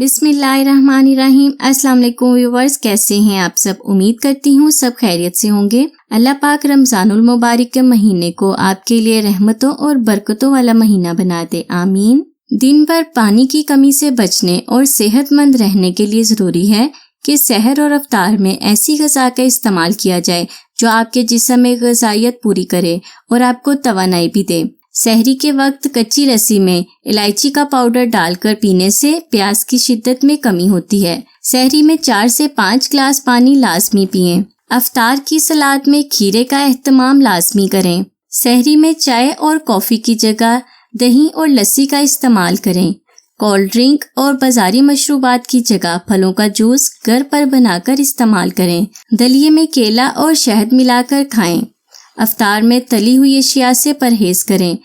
बिस्मिल्लाहिर्रहमानिर्रहीम। अस्सलाम वालेकुम व्यूवर्स, कैसे हैं आप सब? उम्मीद करती हूँ सब खैरियत से होंगे। अल्लाह पाक रमज़ानुल मुबारक के महीने को आपके लिए रहमतों और बरकतों वाला महीना बना दे, आमीन। दिन भर पानी की कमी से बचने और सेहतमंद रहने के लिए ज़रूरी है कि सहर और अफ्तार में ऐसी ग़िज़ा का इस्तेमाल किया जाए जो आपके जिस्म में ग़िज़ाइयत पूरी करे और आपको तवानाई भी दे। सहरी के वक्त कच्ची लस्सी में इलायची का पाउडर डालकर पीने से प्यास की शिद्दत में कमी होती है। सहरी में 4 से 5 ग्लास पानी लाजमी पिएं। अफ्तार की सलाद में खीरे का एहतमाम लाजमी करें। सहरी में चाय और कॉफ़ी की जगह दही और लस्सी का इस्तेमाल करें। कोल्ड ड्रिंक और बाज़ारी मशरूबात की जगह फलों का जूस घर पर बनाकर इस्तेमाल करें। दलिए में केला और शहद मिलाकर खाएं। अफ्तार में तली हुई अशिया से परहेज करें।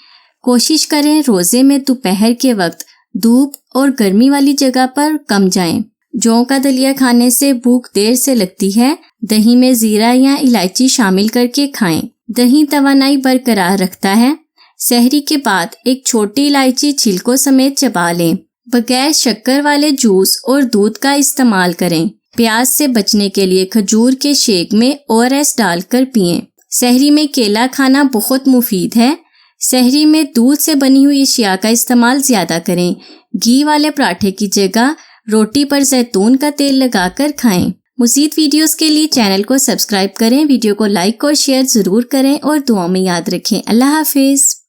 कोशिश करें रोज़े में दोपहर के वक्त धूप और गर्मी वाली जगह पर कम जाएं। जौ का दलिया खाने से भूख देर से लगती है। दही में जीरा या इलायची शामिल करके खाएं। दही तवानाई बरकरार रखता है। सहरी के बाद एक छोटी इलायची छिलकों समेत चबा लें। बगैर शक्कर वाले जूस और दूध का इस्तेमाल करें। प्यास से बचने के लिए खजूर के शेक में ORS डालकर पिएं। सहरी में केला खाना बहुत मुफीद है। सहरी में दूध से बनी हुई अशिया का इस्तेमाल ज़्यादा करें। घी वाले पराठे की जगह रोटी पर जैतून का तेल लगाकर खाएं। मज़ीद वीडियोस के लिए चैनल को सब्सक्राइब करें, वीडियो को लाइक और शेयर ज़रूर करें और दुआ में याद रखें। अल्लाह हाफिज़।